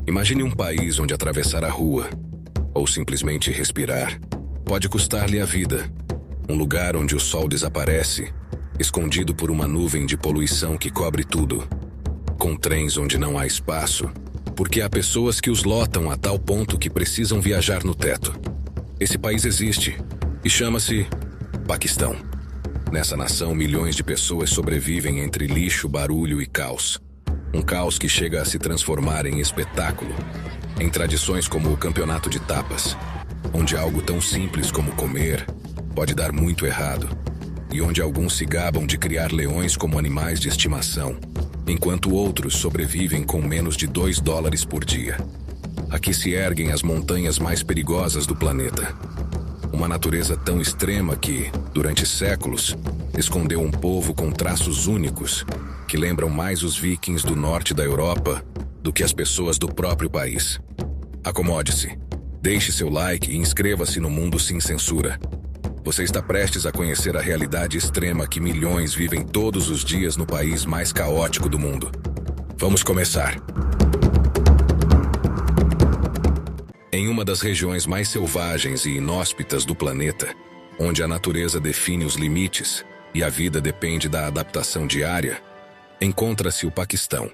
Imagine um país onde atravessar a rua, ou simplesmente respirar, pode custar-lhe a vida. Um lugar onde o sol desaparece, escondido por uma nuvem de poluição que cobre tudo. Com trens onde não há espaço, porque há pessoas que os lotam a tal ponto que precisam viajar no teto. Esse país existe e chama-se Paquistão. Nessa nação, milhões de pessoas sobrevivem entre lixo, barulho e caos. Um caos que chega a se transformar em espetáculo, em tradições como o campeonato de tapas, onde algo tão simples como comer pode dar muito errado, e onde alguns se gabam de criar leões como animais de estimação, enquanto outros sobrevivem com menos de $2 por dia. Aqui se erguem as montanhas mais perigosas do planeta. Uma natureza tão extrema que, durante séculos, escondeu um povo com traços únicos que lembram mais os vikings do norte da Europa do que as pessoas do próprio país. Acomode-se, deixe seu like e inscreva-se no Mundo Sem Censura. Você está prestes a conhecer a realidade extrema que milhões vivem todos os dias no país mais caótico do mundo. Vamos começar. Em uma das regiões mais selvagens e inóspitas do planeta, onde a natureza define os limites e a vida depende da adaptação diária, encontra-se o Paquistão.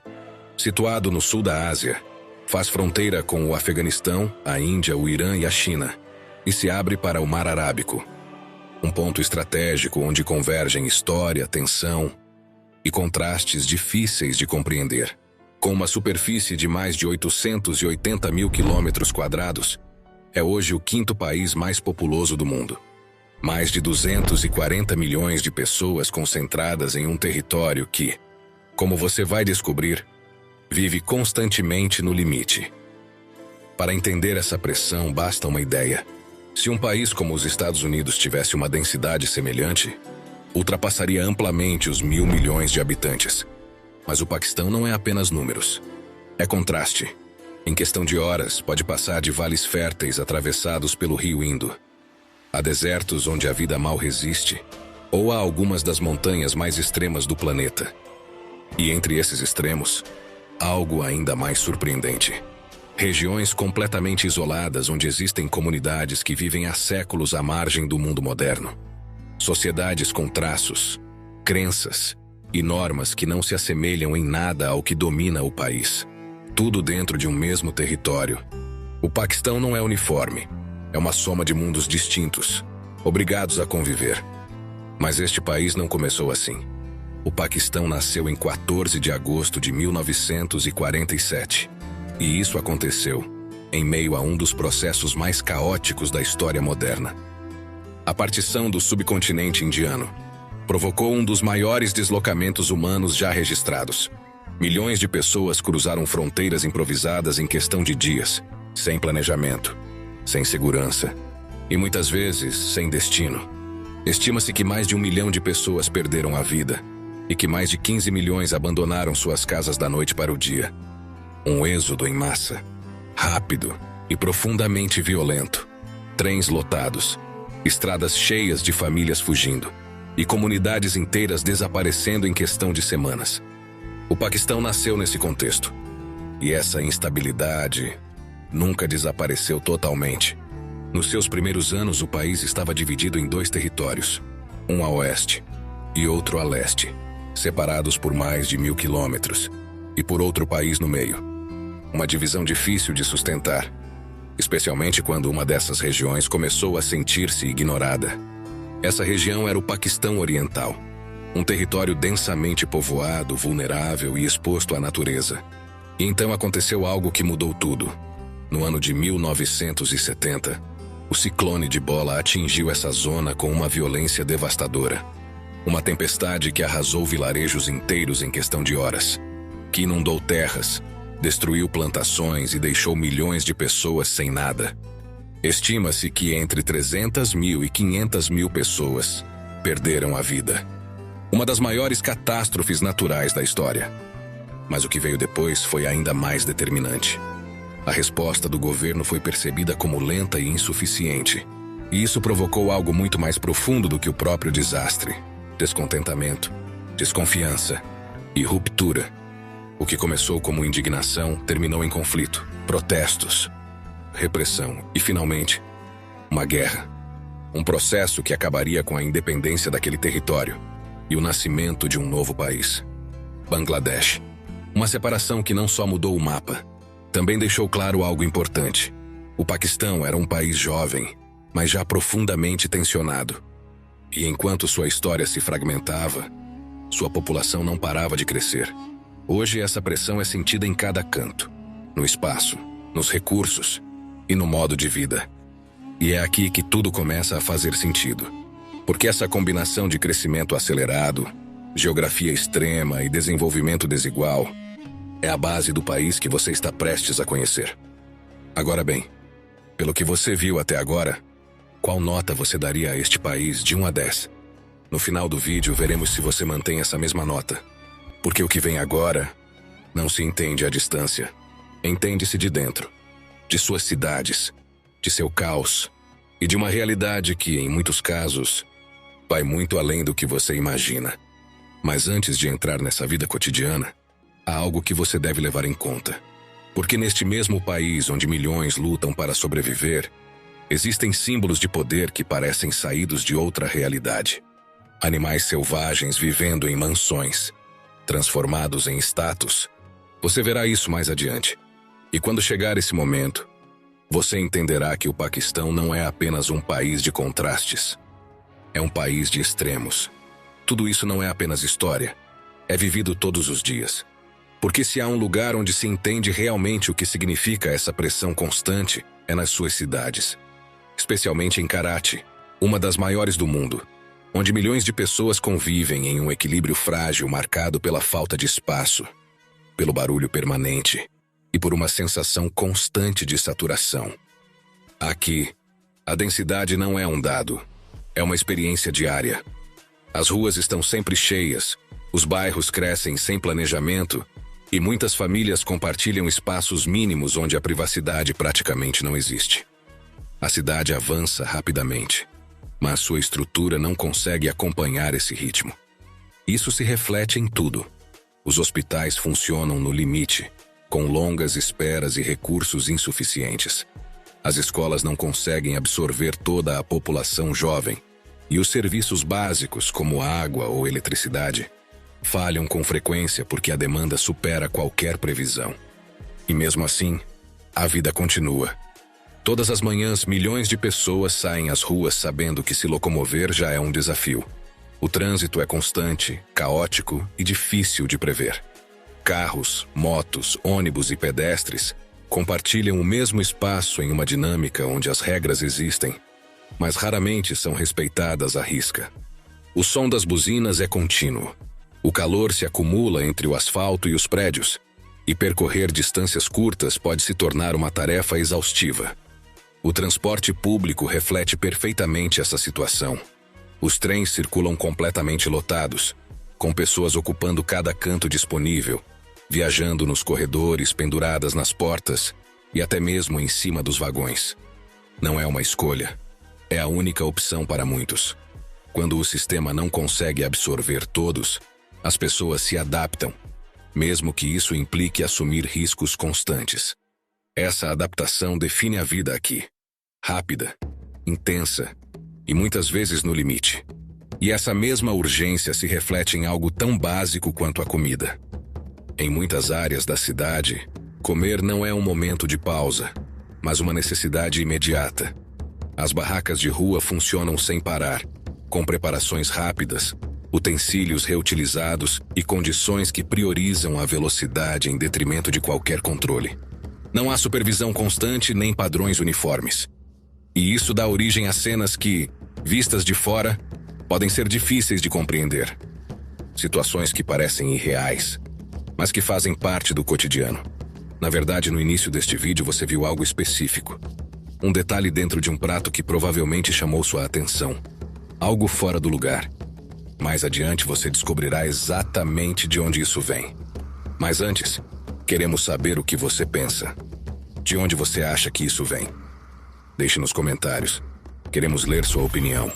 Situado no sul da Ásia, faz fronteira com o Afeganistão, a Índia, o Irã e a China, e se abre para o Mar Arábico. Um ponto estratégico onde convergem história, tensão e contrastes difíceis de compreender. Com uma superfície de mais de 880 mil quilômetros quadrados, é hoje o quinto país mais populoso do mundo. Mais de 240 milhões de pessoas concentradas em um território que, como você vai descobrir, vive constantemente no limite. Para entender essa pressão, basta uma ideia. Se um país como os Estados Unidos tivesse uma densidade semelhante, ultrapassaria amplamente os 1.000 milhões de habitantes. Mas o Paquistão não é apenas números. É contraste. Em questão de horas, pode passar de vales férteis atravessados pelo rio Indo. Há desertos onde a vida mal resiste, ou há algumas das montanhas mais extremas do planeta. E entre esses extremos, algo ainda mais surpreendente. Regiões completamente isoladas onde existem comunidades que vivem há séculos à margem do mundo moderno. Sociedades com traços, crenças e normas que não se assemelham em nada ao que domina o país. Tudo dentro de um mesmo território. O Paquistão não é uniforme. É uma soma de mundos distintos, obrigados a conviver. Mas este país não começou assim. O Paquistão nasceu em 14 de agosto de 1947. E isso aconteceu em meio a um dos processos mais caóticos da história moderna. A partição do subcontinente indiano provocou um dos maiores deslocamentos humanos já registrados. Milhões de pessoas cruzaram fronteiras improvisadas em questão de dias, sem planejamento, sem segurança e muitas vezes sem destino. Estima-se que mais de 1 milhão de pessoas perderam a vida e que mais de 15 milhões abandonaram suas casas da noite para o dia. Um êxodo em massa, rápido e profundamente violento. Trens lotados, estradas cheias de famílias fugindo e comunidades inteiras desaparecendo em questão de semanas. O Paquistão nasceu nesse contexto. E essa instabilidade nunca desapareceu totalmente. Nos seus primeiros anos, o país estava dividido em 2 territórios, um a oeste e outro a leste, separados por mais de 1.000 quilômetros, e por outro país no meio. Uma divisão difícil de sustentar, especialmente quando uma dessas regiões começou a sentir-se ignorada. Essa região era o Paquistão Oriental, um território densamente povoado, vulnerável e exposto à natureza. E então aconteceu algo que mudou tudo. No ano de 1970, o ciclone de Bola atingiu essa zona com uma violência devastadora. Uma tempestade que arrasou vilarejos inteiros em questão de horas, que inundou terras, destruiu plantações e deixou milhões de pessoas sem nada. Estima-se que entre 300 mil e 500 mil pessoas perderam a vida. Uma das maiores catástrofes naturais da história. Mas o que veio depois foi ainda mais determinante. A resposta do governo foi percebida como lenta e insuficiente. E isso provocou algo muito mais profundo do que o próprio desastre: descontentamento, desconfiança e ruptura. O que começou como indignação terminou em conflito. protestos, repressão e, finalmente, uma guerra. Um processo que acabaria com a independência daquele território e o nascimento de um novo país. Bangladesh. Uma separação que não só mudou o mapa, também deixou claro algo importante. O Paquistão era um país jovem, mas já profundamente tensionado. E enquanto sua história se fragmentava, sua população não parava de crescer. Hoje essa pressão é sentida em cada canto, no espaço, nos recursos e no modo de vida. E é aqui que tudo começa a fazer sentido. Porque essa combinação de crescimento acelerado, geografia extrema e desenvolvimento desigual é a base do país que você está prestes a conhecer. Agora bem, pelo que você viu até agora, qual nota você daria a este país de 1 a 10? No final do vídeo veremos se você mantém essa mesma nota. Porque o que vem agora não se entende à distância. Entende-se de dentro, de suas cidades, de seu caos e de uma realidade que, em muitos casos, vai muito além do que você imagina. Mas antes de entrar nessa vida cotidiana, há algo que você deve levar em conta. Porque neste mesmo país onde milhões lutam para sobreviver, existem símbolos de poder que parecem saídos de outra realidade. Animais selvagens vivendo em mansões, transformados em status. Você verá isso mais adiante. E quando chegar esse momento, você entenderá que o Paquistão não é apenas um país de contrastes. É um país de extremos. Tudo isso não é apenas história. É vivido todos os dias. Porque se há um lugar onde se entende realmente o que significa essa pressão constante, é nas suas cidades. Especialmente em Karachi, uma das maiores do mundo, onde milhões de pessoas convivem em um equilíbrio frágil marcado pela falta de espaço, pelo barulho permanente e por uma sensação constante de saturação. Aqui, a densidade não é um dado, é uma experiência diária. As ruas estão sempre cheias, os bairros crescem sem planejamento e muitas famílias compartilham espaços mínimos onde a privacidade praticamente não existe. A cidade avança rapidamente, mas sua estrutura não consegue acompanhar esse ritmo. Isso se reflete em tudo. Os hospitais funcionam no limite, com longas esperas e recursos insuficientes. As escolas não conseguem absorver toda a população jovem, e os serviços básicos, como água ou eletricidade, falham com frequência porque a demanda supera qualquer previsão. E mesmo assim, a vida continua. Todas as manhãs, milhões de pessoas saem às ruas sabendo que se locomover já é um desafio. O trânsito é constante, caótico e difícil de prever. Carros, motos, ônibus e pedestres compartilham o mesmo espaço em uma dinâmica onde as regras existem, mas raramente são respeitadas à risca. O som das buzinas é contínuo. O calor se acumula entre o asfalto e os prédios, e percorrer distâncias curtas pode se tornar uma tarefa exaustiva. O transporte público reflete perfeitamente essa situação. Os trens circulam completamente lotados, com pessoas ocupando cada canto disponível, viajando nos corredores, penduradas nas portas e até mesmo em cima dos vagões. Não é uma escolha, é a única opção para muitos. Quando o sistema não consegue absorver todos, as pessoas se adaptam, mesmo que isso implique assumir riscos constantes. Essa adaptação define a vida aqui. Rápida, intensa e muitas vezes no limite. E essa mesma urgência se reflete em algo tão básico quanto a comida. Em muitas áreas da cidade, comer não é um momento de pausa, mas uma necessidade imediata. As barracas de rua funcionam sem parar, com preparações rápidas, utensílios reutilizados e condições que priorizam a velocidade em detrimento de qualquer controle. Não há supervisão constante nem padrões uniformes. E isso dá origem a cenas que, vistas de fora, podem ser difíceis de compreender. Situações que parecem irreais, mas que fazem parte do cotidiano. Na verdade, no início deste vídeo você viu algo específico. Um detalhe dentro de um prato que provavelmente chamou sua atenção. Algo fora do lugar. Mais adiante você descobrirá exatamente de onde isso vem. Mas antes, queremos saber o que você pensa. De onde você acha que isso vem? Deixe nos comentários. Queremos ler sua opinião.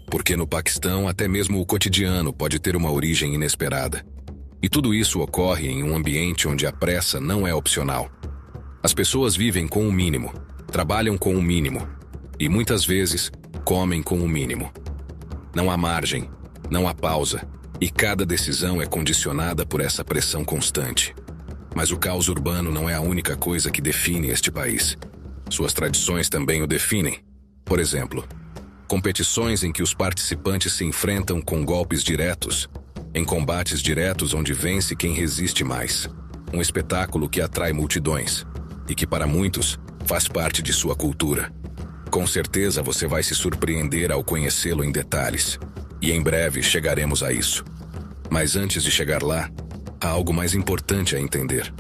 Porque no Paquistão, até mesmo o cotidiano pode ter uma origem inesperada. E tudo isso ocorre em um ambiente onde a pressa não é opcional. As pessoas vivem com o mínimo, trabalham com o mínimo e, muitas vezes, comem com o mínimo. Não há margem, não há pausa, e cada decisão é condicionada por essa pressão constante. Mas o caos urbano não é a única coisa que define este país. Suas tradições também o definem. Por exemplo, competições em que os participantes se enfrentam com golpes diretos, em combates diretos onde vence quem resiste mais. Um espetáculo que atrai multidões e que, para muitos, faz parte de sua cultura. Com certeza você vai se surpreender ao conhecê-lo em detalhes, e em breve chegaremos a isso. Mas antes de chegar lá, há algo mais importante a entender.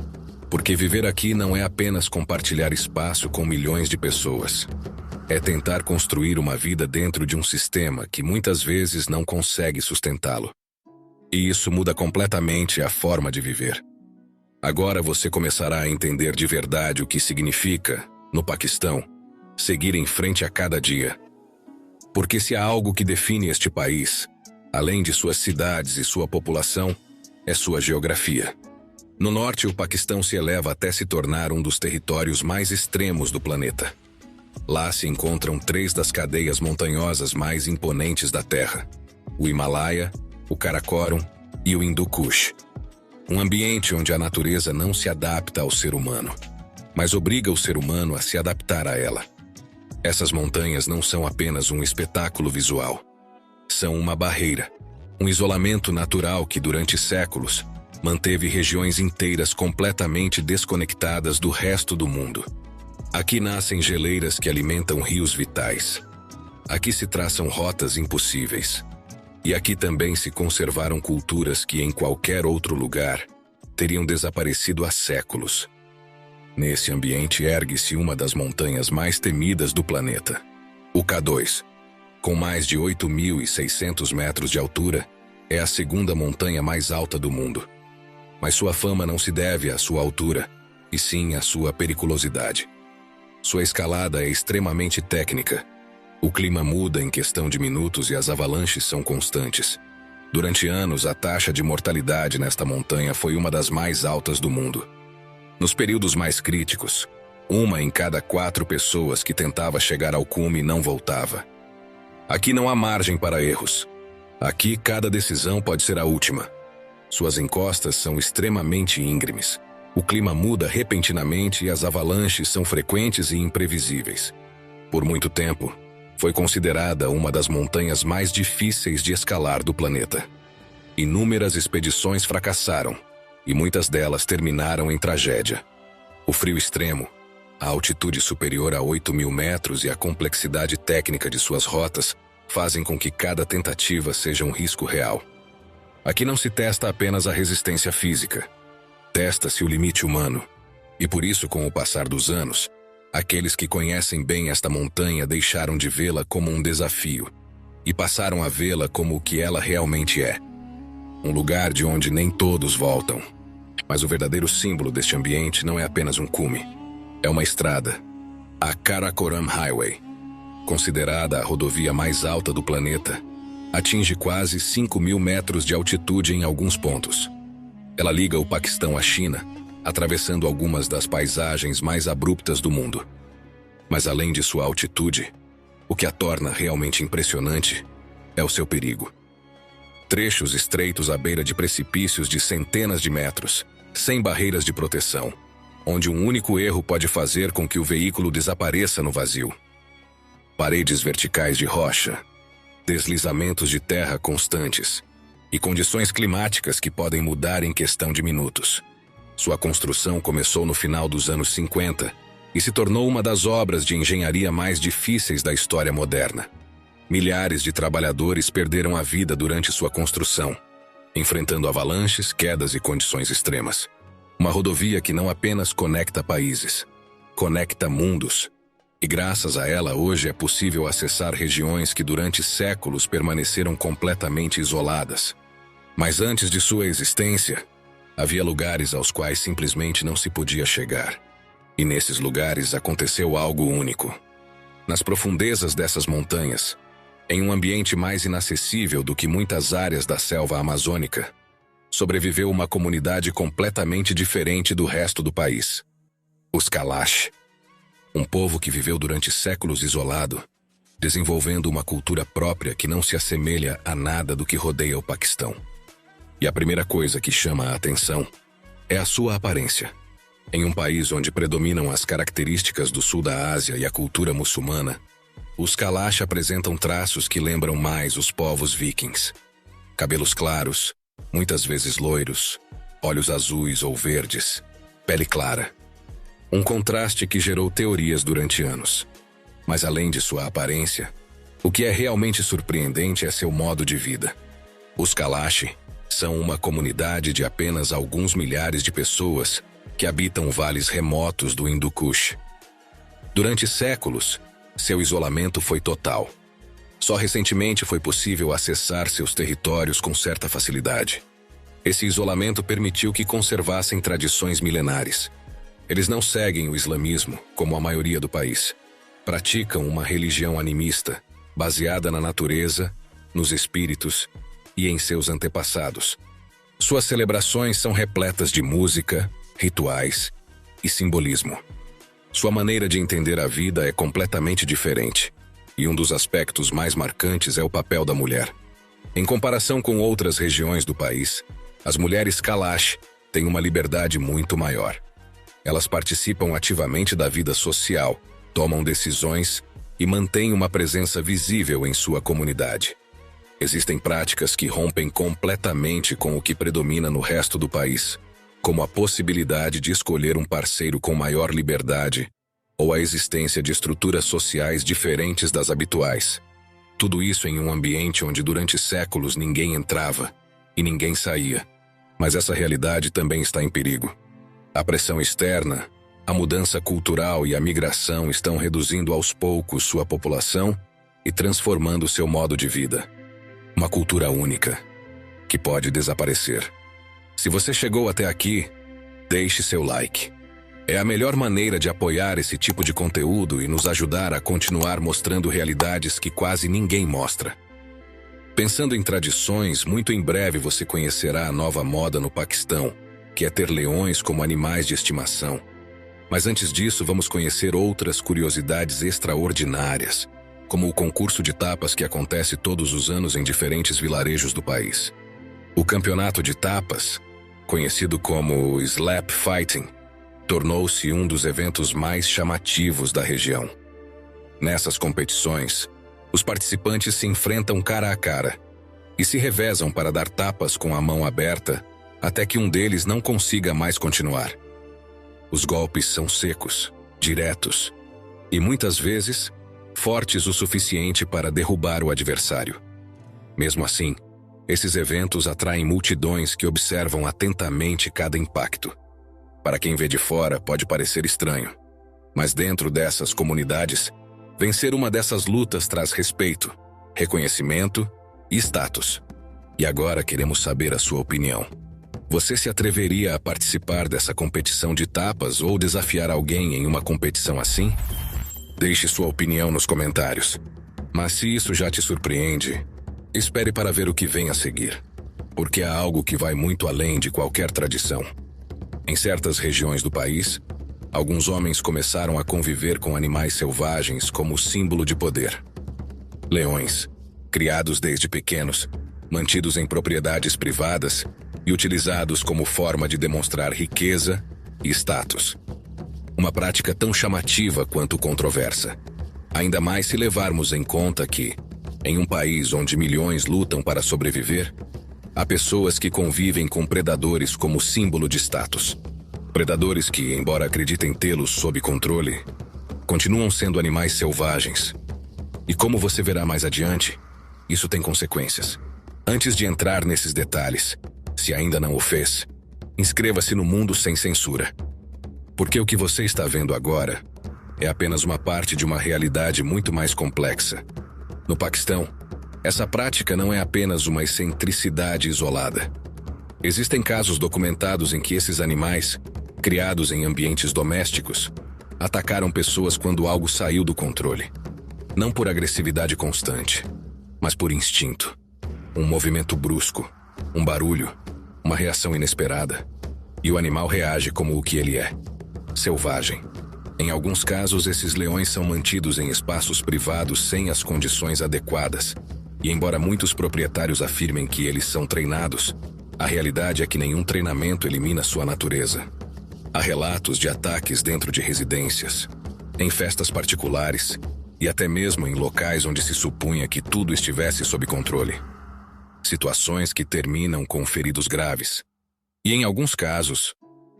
Porque viver aqui não é apenas compartilhar espaço com milhões de pessoas. É tentar construir uma vida dentro de um sistema que muitas vezes não consegue sustentá-lo. E isso muda completamente a forma de viver. Agora você começará a entender de verdade o que significa, no Paquistão, seguir em frente a cada dia. Porque se há algo que define este país, além de suas cidades e sua população, é sua geografia. No norte, o Paquistão se eleva até se tornar um dos territórios mais extremos do planeta. Lá se encontram 3 das cadeias montanhosas mais imponentes da Terra: o Himalaia, o Karakoram e o Hindu Kush. Um ambiente onde a natureza não se adapta ao ser humano, mas obriga o ser humano a se adaptar a ela. Essas montanhas não são apenas um espetáculo visual. São uma barreira, um isolamento natural que, durante séculos, manteve regiões inteiras completamente desconectadas do resto do mundo. Aqui nascem geleiras que alimentam rios vitais. Aqui se traçam rotas impossíveis. E aqui também se conservaram culturas que, em qualquer outro lugar, teriam desaparecido há séculos. Nesse ambiente ergue-se uma das montanhas mais temidas do planeta, o K2. Com mais de 8.600 metros de altura, é a segunda montanha mais alta do mundo. Mas sua fama não se deve à sua altura, e sim à sua periculosidade. Sua escalada é extremamente técnica. O clima muda em questão de minutos e as avalanches são constantes. Durante anos, a taxa de mortalidade nesta montanha foi uma das mais altas do mundo. Nos períodos mais críticos, 1 em cada 4 pessoas que tentava chegar ao cume não voltava. Aqui não há margem para erros. Aqui cada decisão pode ser a última. Suas encostas são extremamente íngremes. O clima muda repentinamente e as avalanches são frequentes e imprevisíveis. Por muito tempo, foi considerada uma das montanhas mais difíceis de escalar do planeta. Inúmeras expedições fracassaram, e muitas delas terminaram em tragédia. O frio extremo, a altitude superior a 8.000 metros e a complexidade técnica de suas rotas fazem com que cada tentativa seja um risco real. Aqui não se testa apenas a resistência física, testa-se o limite humano. E por isso, com o passar dos anos, aqueles que conhecem bem esta montanha deixaram de vê-la como um desafio e passaram a vê-la como o que ela realmente é. Um lugar de onde nem todos voltam. Mas o verdadeiro símbolo deste ambiente não é apenas um cume. É uma estrada, a Karakoram Highway. Considerada a rodovia mais alta do planeta, atinge quase 5.000 metros de altitude em alguns pontos. Ela liga o Paquistão à China, atravessando algumas das paisagens mais abruptas do mundo. Mas além de sua altitude, o que a torna realmente impressionante é o seu perigo. Trechos estreitos à beira de precipícios de centenas de metros, sem barreiras de proteção, onde um único erro pode fazer com que o veículo desapareça no vazio. Paredes verticais de rocha, deslizamentos de terra constantes e condições climáticas que podem mudar em questão de minutos. Sua construção começou no final dos anos 50 e se tornou uma das obras de engenharia mais difíceis da história moderna. Milhares de trabalhadores perderam a vida durante sua construção, enfrentando avalanches, quedas e condições extremas. Uma rodovia que não apenas conecta países, conecta mundos. E graças a ela hoje é possível acessar regiões que durante séculos permaneceram completamente isoladas. Mas antes de sua existência, havia lugares aos quais simplesmente não se podia chegar. E nesses lugares aconteceu algo único. Nas profundezas dessas montanhas, em um ambiente mais inacessível do que muitas áreas da selva amazônica, sobreviveu uma comunidade completamente diferente do resto do país. Os Kalash, um povo que viveu durante séculos isolado, desenvolvendo uma cultura própria que não se assemelha a nada do que rodeia o Paquistão. E a primeira coisa que chama a atenção é a sua aparência. Em um país onde predominam as características do sul da Ásia e a cultura muçulmana, os Kalash apresentam traços que lembram mais os povos vikings. Cabelos claros, muitas vezes loiros, olhos azuis ou verdes, pele clara. Um contraste que gerou teorias durante anos. Mas além de sua aparência, o que é realmente surpreendente é seu modo de vida. Os Kalash são uma comunidade de apenas alguns milhares de pessoas que habitam vales remotos do Hindu Kush. Durante séculos, seu isolamento foi total. Só recentemente foi possível acessar seus territórios com certa facilidade. Esse isolamento permitiu que conservassem tradições milenares. Eles não seguem o islamismo, como a maioria do país. Praticam uma religião animista, baseada na natureza, nos espíritos e em seus antepassados. Suas celebrações são repletas de música, rituais e simbolismo. Sua maneira de entender a vida é completamente diferente, e um dos aspectos mais marcantes é o papel da mulher. Em comparação com outras regiões do país, as mulheres Kalash têm uma liberdade muito maior. Elas participam ativamente da vida social, tomam decisões e mantêm uma presença visível em sua comunidade. Existem práticas que rompem completamente com o que predomina no resto do país, como a possibilidade de escolher um parceiro com maior liberdade ou a existência de estruturas sociais diferentes das habituais. Tudo isso em um ambiente onde durante séculos ninguém entrava e ninguém saía. Mas essa realidade também está em perigo. A pressão externa, a mudança cultural e a migração estão reduzindo aos poucos sua população e transformando seu modo de vida. Uma cultura única, que pode desaparecer. Se você chegou até aqui, deixe seu like. É a melhor maneira de apoiar esse tipo de conteúdo e nos ajudar a continuar mostrando realidades que quase ninguém mostra. Pensando em tradições, muito em breve você conhecerá a nova moda no Paquistão, que é ter leões como animais de estimação. Mas antes disso, vamos conhecer outras curiosidades extraordinárias, como o concurso de tapas que acontece todos os anos em diferentes vilarejos do país. O campeonato de tapas, conhecido como Slap Fighting, tornou-se um dos eventos mais chamativos da região. Nessas competições, os participantes se enfrentam cara a cara e se revezam para dar tapas com a mão aberta até que um deles não consiga mais continuar. Os golpes são secos, diretos e, muitas vezes, fortes o suficiente para derrubar o adversário. Mesmo assim, esses eventos atraem multidões que observam atentamente cada impacto. Para quem vê de fora, pode parecer estranho, mas dentro dessas comunidades, vencer uma dessas lutas traz respeito, reconhecimento e status. E agora queremos saber a sua opinião. Você se atreveria a participar dessa competição de tapas ou desafiar alguém em uma competição assim? Deixe sua opinião nos comentários. Mas se isso já te surpreende, espere para ver o que vem a seguir, porque há algo que vai muito além de qualquer tradição. Em certas regiões do país, alguns homens começaram a conviver com animais selvagens como símbolo de poder. Leões, criados desde pequenos, mantidos em propriedades privadas e utilizados como forma de demonstrar riqueza e status. Uma prática tão chamativa quanto controversa. Ainda mais se levarmos em conta que, em um país onde milhões lutam para sobreviver, há pessoas que convivem com predadores como símbolo de status. Predadores que, embora acreditem tê-los sob controle, continuam sendo animais selvagens. E como você verá mais adiante, isso tem consequências. Antes de entrar nesses detalhes, se ainda não o fez, inscreva-se no Mundo Sem Censura. Porque o que você está vendo agora é apenas uma parte de uma realidade muito mais complexa. No Paquistão, essa prática não é apenas uma excentricidade isolada. Existem casos documentados em que esses animais, criados em ambientes domésticos, atacaram pessoas quando algo saiu do controle. Não por agressividade constante, mas por instinto. Um movimento brusco, um barulho, uma reação inesperada, e o animal reage como o que ele é. selvagem. Em alguns casos, esses leões são mantidos em espaços privados sem as condições adequadas. E embora muitos proprietários afirmem que eles são treinados, a realidade é que nenhum treinamento elimina sua natureza. Há relatos de ataques dentro de residências, em festas particulares e até mesmo em locais onde se supunha que tudo estivesse sob controle. Situações que terminam com feridos graves e, em alguns casos,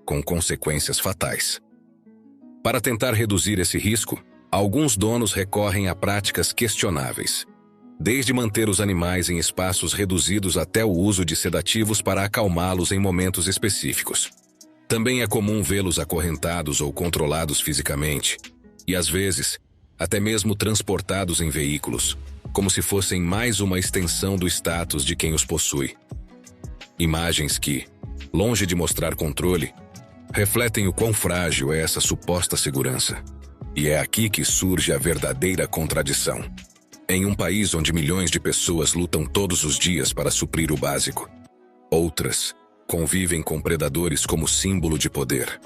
com consequências fatais. Para tentar reduzir esse risco, alguns donos recorrem a práticas questionáveis, desde manter os animais em espaços reduzidos até o uso de sedativos para acalmá-los em momentos específicos. Também é comum vê-los acorrentados ou controlados fisicamente, e às vezes, até mesmo transportados em veículos, como se fossem mais uma extensão do status de quem os possui. Imagens que, longe de mostrar controle, refletem o quão frágil é essa suposta segurança. E é aqui que surge a verdadeira contradição. Em um país onde milhões de pessoas lutam todos os dias para suprir o básico, outras convivem com predadores como símbolo de poder.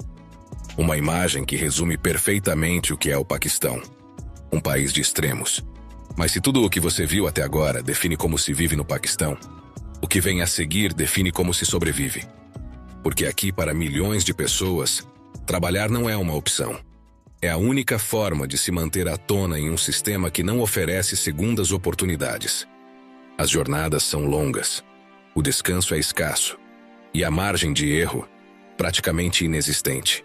Uma imagem que resume perfeitamente o que é o Paquistão. Um país de extremos. Mas se tudo o que você viu até agora define como se vive no Paquistão, o que vem a seguir define como se sobrevive. Porque aqui, para milhões de pessoas, trabalhar não é uma opção. É a única forma de se manter à tona em um sistema que não oferece segundas oportunidades. As jornadas são longas, o descanso é escasso e a margem de erro praticamente inexistente.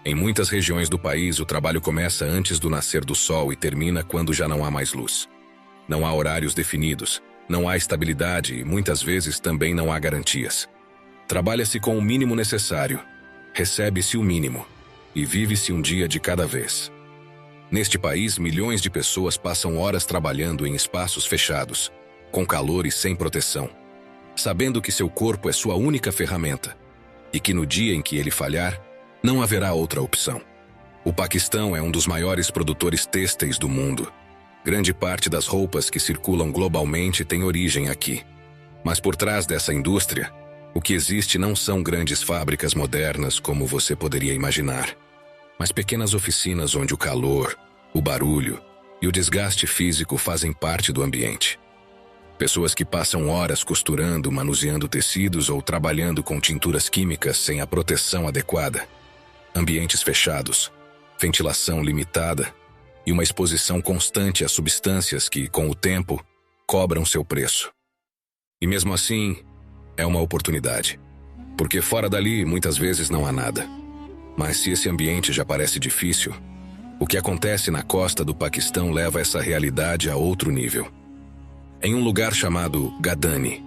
Em muitas regiões do país, o trabalho começa antes do nascer do sol e termina quando já não há mais luz. Não há horários definidos, não há estabilidade e muitas vezes também não há garantias. Trabalha-se com o mínimo necessário, recebe-se o mínimo e vive-se um dia de cada vez. Neste país, milhões de pessoas passam horas trabalhando em espaços fechados, com calor e sem proteção, sabendo que seu corpo é sua única ferramenta e que no dia em que ele falhar, não haverá outra opção. O Paquistão é um dos maiores produtores têxteis do mundo. Grande parte das roupas que circulam globalmente tem origem aqui. Mas por trás dessa indústria, o que existe não são grandes fábricas modernas como você poderia imaginar, mas pequenas oficinas onde o calor, o barulho e o desgaste físico fazem parte do ambiente. Pessoas que passam horas costurando, manuseando tecidos ou trabalhando com tinturas químicas sem a proteção adequada. Ambientes fechados, ventilação limitada e uma exposição constante a substâncias que, com o tempo, cobram seu preço. E mesmo assim, é uma oportunidade, porque fora dali muitas vezes não há nada. Mas se esse ambiente já parece difícil, o que acontece na costa do Paquistão leva essa realidade a outro nível. Em um lugar chamado Gadani,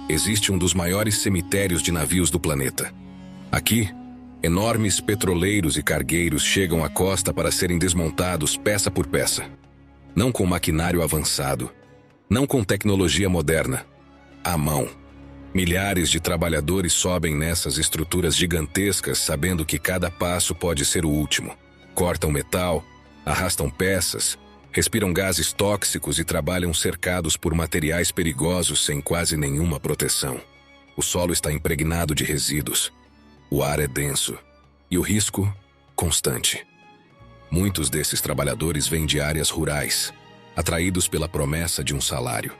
existe um dos maiores cemitérios de navios do planeta. Aqui, enormes petroleiros e cargueiros chegam à costa para serem desmontados peça por peça. Não com maquinário avançado, não com tecnologia moderna, à mão. Milhares de trabalhadores sobem nessas estruturas gigantescas sabendo que cada passo pode ser o último. Cortam metal, arrastam peças, respiram gases tóxicos e trabalham cercados por materiais perigosos sem quase nenhuma proteção. O solo está impregnado de resíduos, o ar é denso e o risco constante. Muitos desses trabalhadores vêm de áreas rurais, atraídos pela promessa de um salário.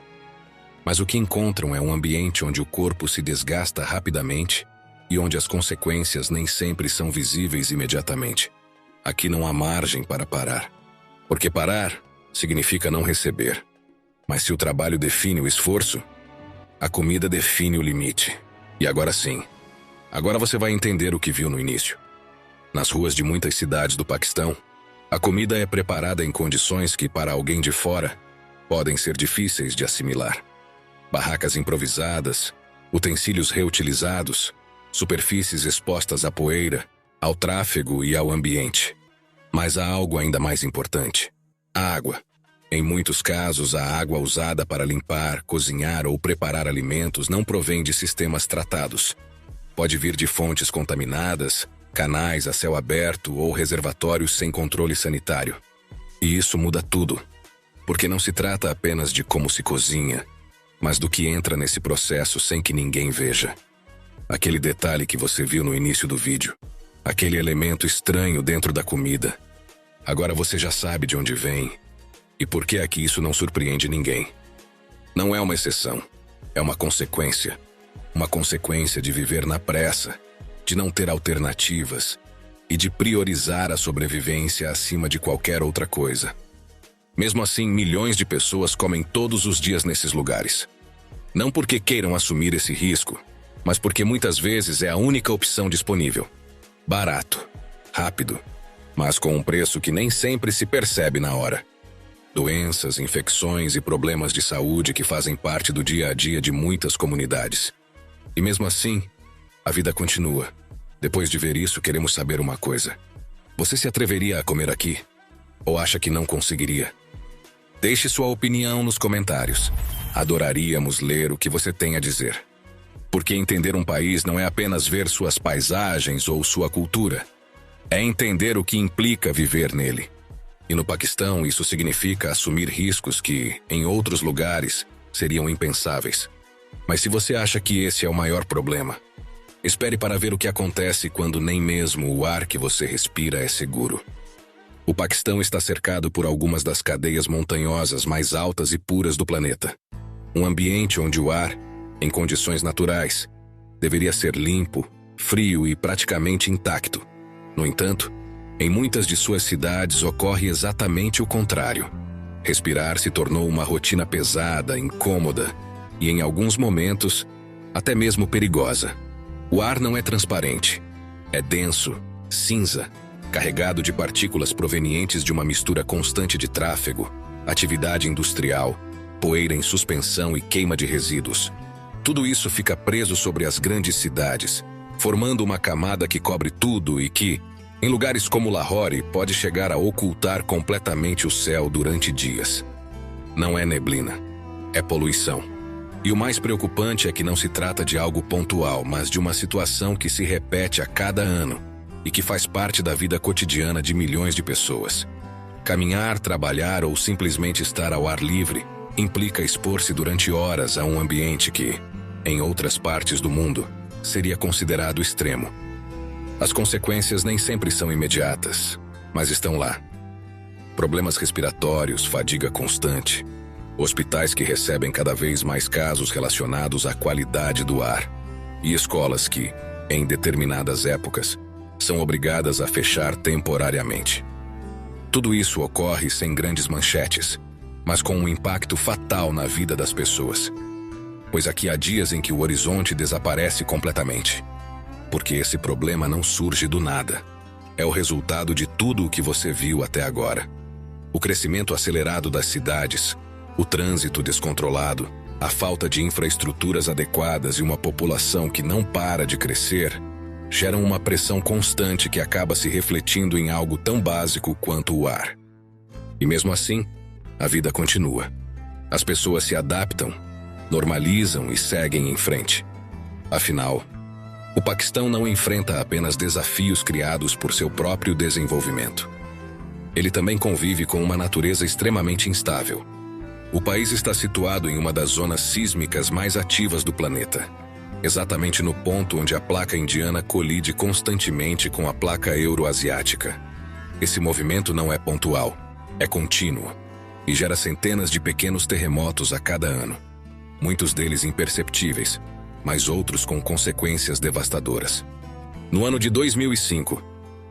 Mas o que encontram é um ambiente onde o corpo se desgasta rapidamente e onde as consequências nem sempre são visíveis imediatamente. Aqui não há margem para parar. Porque parar significa não receber. Mas se o trabalho define o esforço, a comida define o limite. E agora sim, agora você vai entender o que viu no início. Nas ruas de muitas cidades do Paquistão, a comida é preparada em condições que, para alguém de fora, podem ser difíceis de assimilar. Barracas improvisadas, utensílios reutilizados, superfícies expostas à poeira, ao tráfego e ao ambiente. Mas há algo ainda mais importante: a água. Em muitos casos, a água usada para limpar, cozinhar ou preparar alimentos não provém de sistemas tratados. Pode vir de fontes contaminadas, canais a céu aberto ou reservatórios sem controle sanitário. E isso muda tudo, porque não se trata apenas de como se cozinha, mas do que entra nesse processo sem que ninguém veja. Aquele detalhe que você viu no início do vídeo. aquele elemento estranho dentro da comida. Agora você já sabe de onde vem e por que aqui isso não surpreende ninguém. Não é uma exceção, é uma consequência. Uma consequência de viver na pressa, de não ter alternativas e de priorizar a sobrevivência acima de qualquer outra coisa. Mesmo assim, milhões de pessoas comem todos os dias nesses lugares. Não porque queiram assumir esse risco, mas porque muitas vezes é a única opção disponível. Barato, rápido, mas com um preço que nem sempre se percebe na hora. Doenças, infecções e problemas de saúde que fazem parte do dia a dia de muitas comunidades. E mesmo assim, a vida continua. Depois de ver isso, queremos saber uma coisa. Você se atreveria a comer aqui? Ou acha que não conseguiria? Deixe sua opinião nos comentários. Adoraríamos ler o que você tem a dizer. Porque entender um país não é apenas ver suas paisagens ou sua cultura. É entender o que implica viver nele. E no Paquistão, isso significa assumir riscos que, em outros lugares, seriam impensáveis. Mas se você acha que esse é o maior problema, espere para ver o que acontece quando nem mesmo o ar que você respira é seguro. O Paquistão está cercado por algumas das cadeias montanhosas mais altas e puras do planeta. Um ambiente onde o ar, em condições naturais, deveria ser limpo, frio e praticamente intacto. No entanto, em muitas de suas cidades ocorre exatamente o contrário. Respirar se tornou uma rotina pesada, incômoda e, em alguns momentos, até mesmo perigosa. O ar não é transparente. É denso, cinza, carregado de partículas provenientes de uma mistura constante de tráfego, atividade industrial, poeira em suspensão e queima de resíduos. Tudo isso fica preso sobre as grandes cidades, formando uma camada que cobre tudo e que, em lugares como Lahore, pode chegar a ocultar completamente o céu durante dias. Não é neblina, é poluição. E o mais preocupante é que não se trata de algo pontual, mas de uma situação que se repete a cada ano e que faz parte da vida cotidiana de milhões de pessoas. Caminhar, trabalhar ou simplesmente estar ao ar livre implica expor-se durante horas a um ambiente que, em outras partes do mundo, seria considerado extremo. As consequências nem sempre são imediatas, mas estão lá. Problemas respiratórios, fadiga constante, hospitais que recebem cada vez mais casos relacionados à qualidade do ar e escolas que, em determinadas épocas, são obrigadas a fechar temporariamente. Tudo isso ocorre sem grandes manchetes, mas com um impacto fatal na vida das pessoas. Pois aqui há dias em que o horizonte desaparece completamente. Porque esse problema não surge do nada. É o resultado de tudo o que você viu até agora. O crescimento acelerado das cidades, o trânsito descontrolado, a falta de infraestruturas adequadas e uma população que não para de crescer geram uma pressão constante que acaba se refletindo em algo tão básico quanto o ar. E mesmo assim, a vida continua. As pessoas se adaptam, normalizam e seguem em frente. Afinal, o Paquistão não enfrenta apenas desafios criados por seu próprio desenvolvimento. Ele também convive com uma natureza extremamente instável. O país está situado em uma das zonas sísmicas mais ativas do planeta, exatamente no ponto onde a placa indiana colide constantemente com a placa euroasiática. Esse movimento não é pontual, é contínuo, e gera centenas de pequenos terremotos a cada ano, muitos deles imperceptíveis, mas outros com consequências devastadoras. No ano de 2005,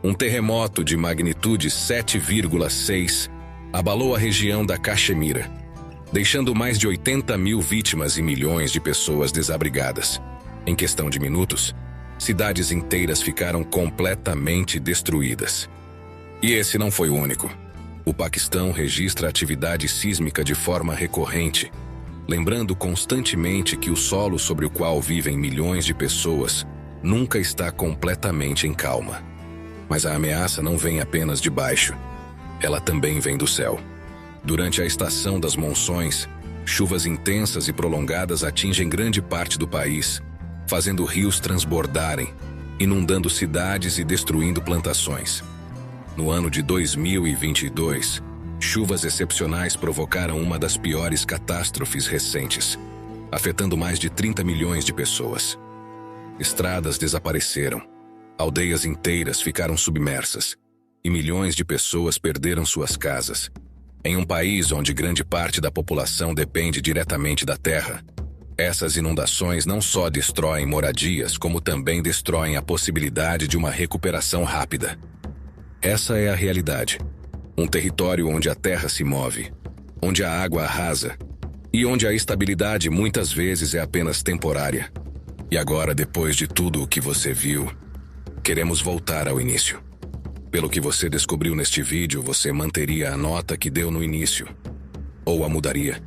um terremoto de magnitude 7,6 abalou a região da Caxemira, deixando mais de 80 mil vítimas e milhões de pessoas desabrigadas. Em questão de minutos, cidades inteiras ficaram completamente destruídas. E esse não foi o único. O Paquistão registra atividade sísmica de forma recorrente, lembrando constantemente que o solo sobre o qual vivem milhões de pessoas nunca está completamente em calma. Mas a ameaça não vem apenas de baixo, ela também vem do céu. Durante a estação das monções, chuvas intensas e prolongadas atingem grande parte do país, fazendo rios transbordarem, inundando cidades e destruindo plantações. No ano de 2022, chuvas excepcionais provocaram uma das piores catástrofes recentes, afetando mais de 30 milhões de pessoas. Estradas desapareceram, Aldeias inteiras ficaram submersas e milhões de pessoas perderam suas casas. Em um país onde grande parte da população depende diretamente da terra, essas inundações não só destroem moradias, como também destroem a possibilidade de uma recuperação rápida. Essa é a realidade. Um território onde a terra se move, onde a água arrasa e onde a estabilidade muitas vezes é apenas temporária. E agora, depois de tudo o que você viu, queremos voltar ao início. Pelo que você descobriu neste vídeo, você manteria a nota que deu no início? Ou a mudaria?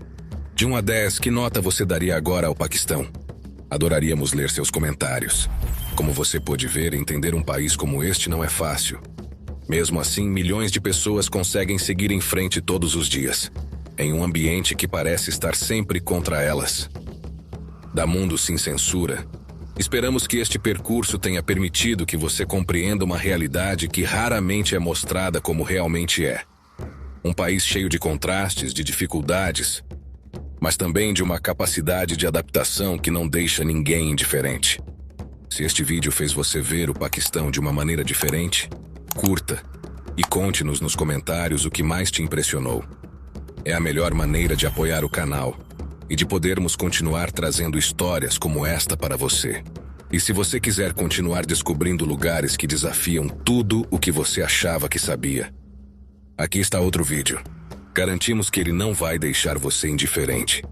De 1 a 10, que nota você daria agora ao Paquistão? Adoraríamos ler seus comentários. Como você pôde ver, entender um país como este não é fácil. Mesmo assim, milhões de pessoas conseguem seguir em frente todos os dias, em um ambiente que parece estar sempre contra elas. Da Mundo Sem Censura, esperamos que este percurso tenha permitido que você compreenda uma realidade que raramente é mostrada como realmente é. Um país cheio de contrastes, de dificuldades, mas também de uma capacidade de adaptação que não deixa ninguém indiferente. Se este vídeo fez você ver o Paquistão de uma maneira diferente, curta e conte-nos nos comentários o que mais te impressionou. É a melhor maneira de apoiar o canal e de podermos continuar trazendo histórias como esta para você. E se você quiser continuar descobrindo lugares que desafiam tudo o que você achava que sabia, aqui está outro vídeo. Garantimos que ele não vai deixar você indiferente.